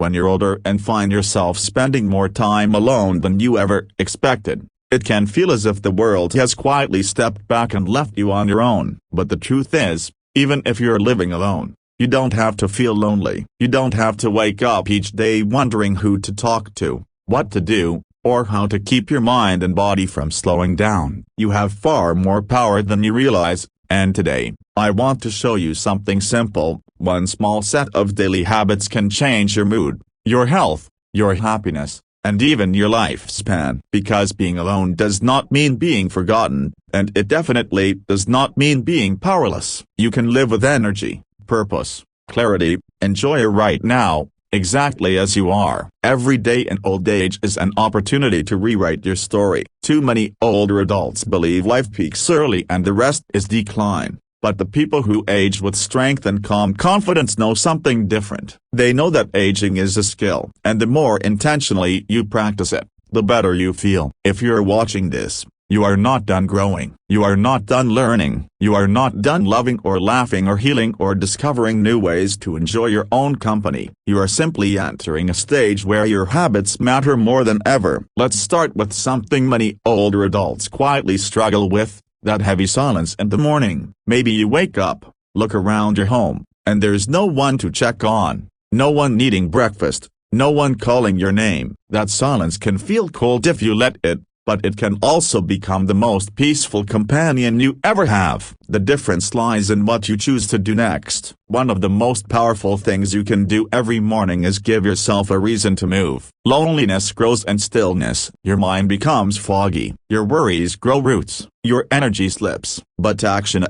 when you're older and find yourself spending more time alone than you ever expected. It can feel as if the world has quietly stepped back and left you on your own. But the truth is, even if you're living alone, you don't have to feel lonely. You don't have to wake up each day wondering who to talk to, what to do, or how to keep your mind and body from slowing down. You have far more power than you realize, and today, I want to show you something simple. One small set of daily habits can change your mood, your health, your happiness, and even your lifespan. Because being alone does not mean being forgotten, and it definitely does not mean being powerless. You can live with energy, purpose, clarity, and joy right now, exactly as you are. Every day in old age is an opportunity to rewrite your story. Too many older adults believe life peaks early and the rest is decline. But the people who age with strength and calm confidence know something different. They know that aging is a skill, and the more intentionally you practice it, the better you feel. If you're watching this, you are not done growing. You are not done learning. You are not done loving or laughing or healing or discovering new ways to enjoy your own company. You are simply entering a stage where your habits matter more than ever. Let's start with something many older adults quietly struggle with. That heavy silence in the morning. Maybe you wake up, look around your home, and there's no one to check on, no one needing breakfast, no one calling your name. That silence can feel cold if you let it, but it can also become the most peaceful companion you ever have. The difference lies in what you choose to do next. One of the most powerful things you can do every morning is give yourself a reason to move. Loneliness grows in stillness. Your mind becomes foggy. Your worries grow roots. Your energy slips. But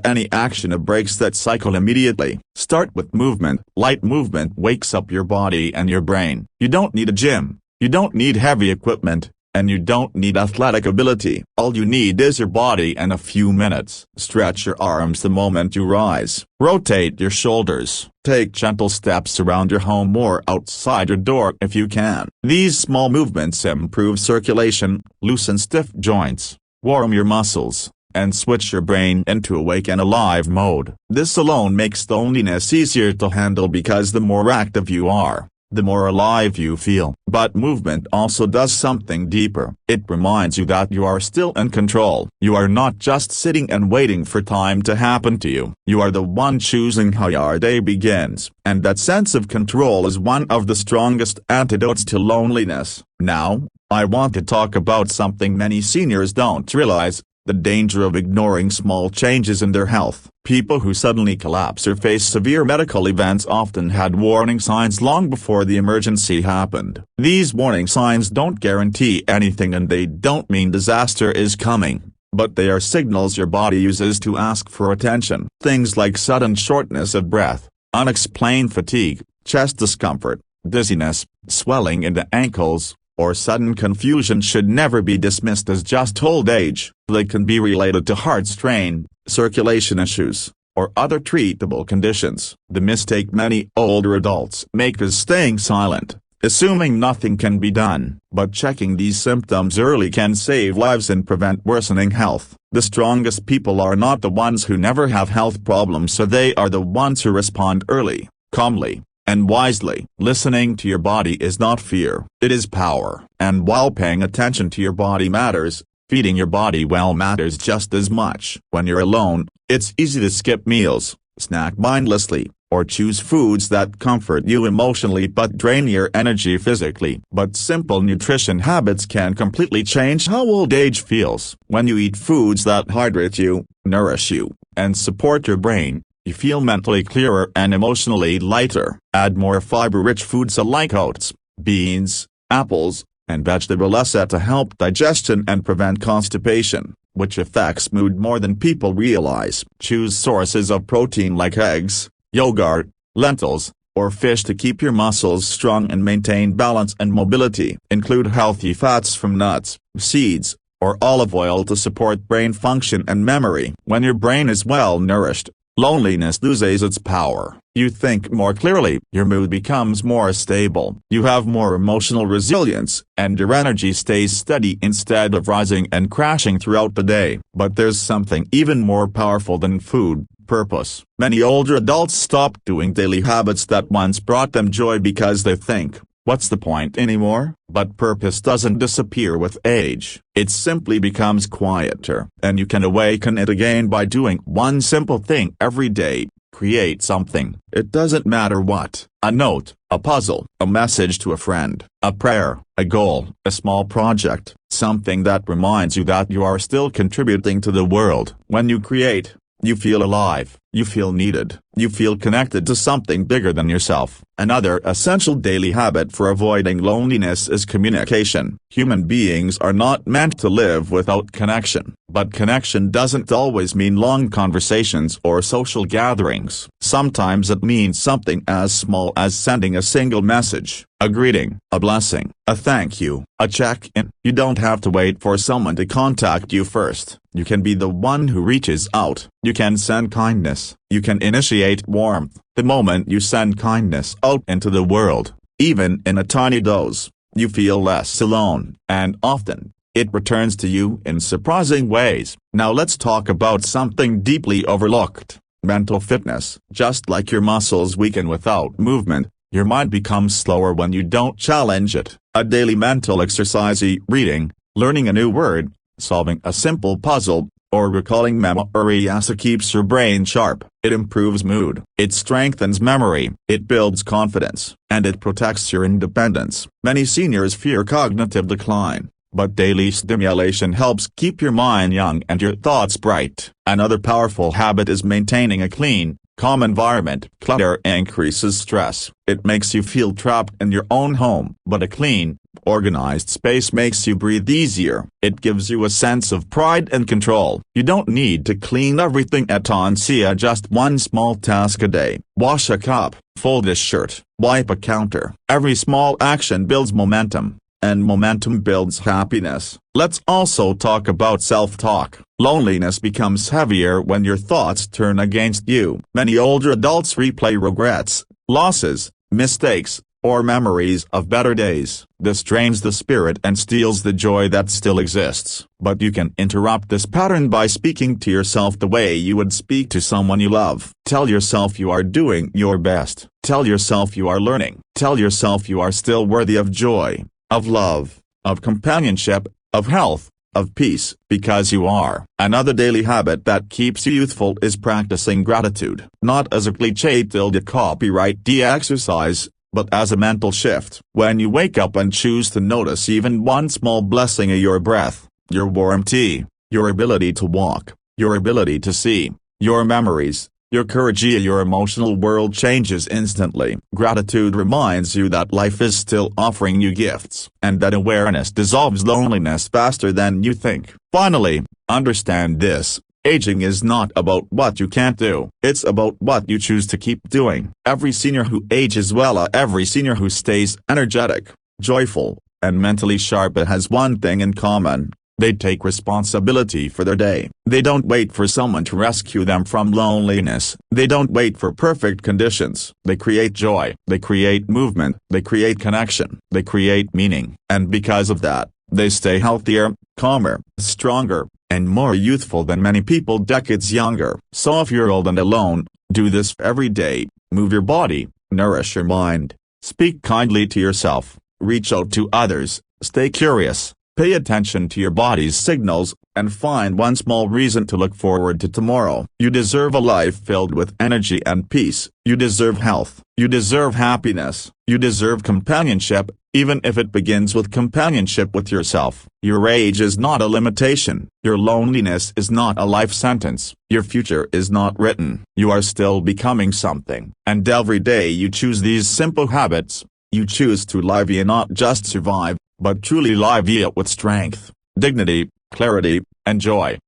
any action breaks that cycle immediately. Start with movement. Light movement wakes up your body and your brain. You don't need a gym. You don't need heavy equipment. And you don't need athletic ability. All you need is your body and a few minutes. Stretch your arms the moment you rise. Rotate your shoulders. Take gentle steps around your home or outside your door if you can. These small movements improve circulation, loosen stiff joints, warm your muscles, and switch your brain into awake and alive mode. This alone makes loneliness easier to handle because the more active you are, the more alive you feel. But movement also does something deeper. It reminds you that you are still in control. You are not just sitting and waiting for time to happen to you. You are the one choosing how your day begins. And that sense of control is one of the strongest antidotes to loneliness. Now, I want to talk about something many seniors don't realize: the danger of ignoring small changes in their health. People who suddenly collapse or face severe medical events often had warning signs long before the emergency happened. These warning signs don't guarantee anything and they don't mean disaster is coming, but they are signals your body uses to ask for attention. Things like sudden shortness of breath, unexplained fatigue, chest discomfort, dizziness, swelling in the ankles, or sudden confusion should never be dismissed as just old age. They can be related to heart strain, circulation issues, or other treatable conditions. The mistake many older adults make is staying silent, assuming nothing can be done. But checking these symptoms early can save lives and prevent worsening health. The strongest people are not the ones who never have health problems, so they are the ones who respond early, calmly, and wisely. Listening to your body is not fear, it is power. And while paying attention to your body matters, feeding your body well matters just as much. When you're alone, it's easy to skip meals, snack mindlessly, or choose foods that comfort you emotionally but drain your energy physically. But simple nutrition habits can completely change how old age feels. When you eat foods that hydrate you, nourish you, and support your brain, you feel mentally clearer and emotionally lighter. Add more fiber-rich foods like oats, beans, apples, and vegetable oil to help digestion and prevent constipation, which affects mood more than people realize. Choose sources of protein like eggs, yogurt, lentils, or fish to keep your muscles strong and maintain balance and mobility. Include healthy fats from nuts, seeds, or olive oil to support brain function and memory. When your brain is well nourished, loneliness loses its power. You think more clearly, your mood becomes more stable, you have more emotional resilience, and your energy stays steady instead of rising and crashing throughout the day. But there's something even more powerful than food: purpose. Many older adults stop doing daily habits that once brought them joy because they think, What's the point anymore? But purpose doesn't disappear with age. It simply becomes quieter, and you can awaken it again by doing one simple thing every day. Create something. It doesn't matter what. A note, a puzzle, a message to a friend, a prayer, a goal, a small project, something that reminds you that you are still contributing to the world. When you create, you feel alive, you feel needed, you feel connected to something bigger than yourself. Another essential daily habit for avoiding loneliness is communication. Human beings are not meant to live without connection, but connection doesn't always mean long conversations or social gatherings. Sometimes it means something as small as sending a single message, a greeting, a blessing, a thank you, a check-in. You don't have to wait for someone to contact you first. You can be the one who reaches out. You can send kindness. You can initiate warmth. The moment you send kindness out into the world, even in a tiny dose, you feel less alone, and often, it returns to you in surprising ways. Now let's talk about something deeply overlooked: mental fitness. Just like your muscles weaken without movement, your mind becomes slower when you don't challenge it. A daily mental exercise, reading, learning a new word, solving a simple puzzle, or recalling memories keeps your brain sharp. It improves mood, it strengthens memory, it builds confidence, and it protects your independence. Many seniors fear cognitive decline, but daily stimulation helps keep your mind young and your thoughts bright. Another powerful habit is maintaining a clean, calm environment. Clutter increases stress. It makes you feel trapped in your own home. But a clean, organized space makes you breathe easier. It gives you a sense of pride and control. You don't need to clean everything at once. Just one small task a day. Wash a cup, fold a shirt, wipe a counter. Every small action builds momentum, and momentum builds happiness. Let's also talk about self-talk. Loneliness becomes heavier when your thoughts turn against you. Many older adults replay regrets, losses, mistakes, or memories of better days. This drains the spirit and steals the joy that still exists. But you can interrupt this pattern by speaking to yourself the way you would speak to someone you love. Tell yourself you are doing your best. Tell yourself you are learning. Tell yourself you are still worthy of joy, of love, of companionship, of health, of peace, because you are. Another daily habit that keeps you youthful is practicing gratitude. Not as a cliché tilde copyright exercise, but as a mental shift. When you wake up and choose to notice even one small blessing: your breath, your warm tea, your ability to walk, your ability to see, your memories, your courage, your emotional world changes instantly. Gratitude reminds you that life is still offering you gifts, and that awareness dissolves loneliness faster than you think. Finally, understand this: aging is not about what you can't do. It's about what you choose to keep doing. Every senior who ages well, every senior who stays energetic, joyful, and mentally sharp has one thing in common: they take responsibility for their day. They don't wait for someone to rescue them from loneliness. They don't wait for perfect conditions. They create joy. They create movement. They create connection. They create meaning. And because of that, they stay healthier, calmer, stronger, and more youthful than many people decades younger. So if you're old and alone, do this every day. Move your body, nourish your mind, speak kindly to yourself, reach out to others, stay curious. Pay attention to your body's signals, and find one small reason to look forward to tomorrow. You deserve a life filled with energy and peace. You deserve health. You deserve happiness. You deserve companionship, even if it begins with companionship with yourself. Your age is not a limitation. Your loneliness is not a life sentence. Your future is not written. You are still becoming something. And every day you choose these simple habits, you choose to live, not just survive, but truly live with strength, dignity, clarity, and joy.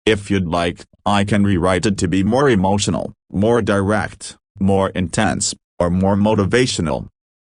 If you'd like, I can rewrite it to be more emotional, more direct, more intense, or more motivational.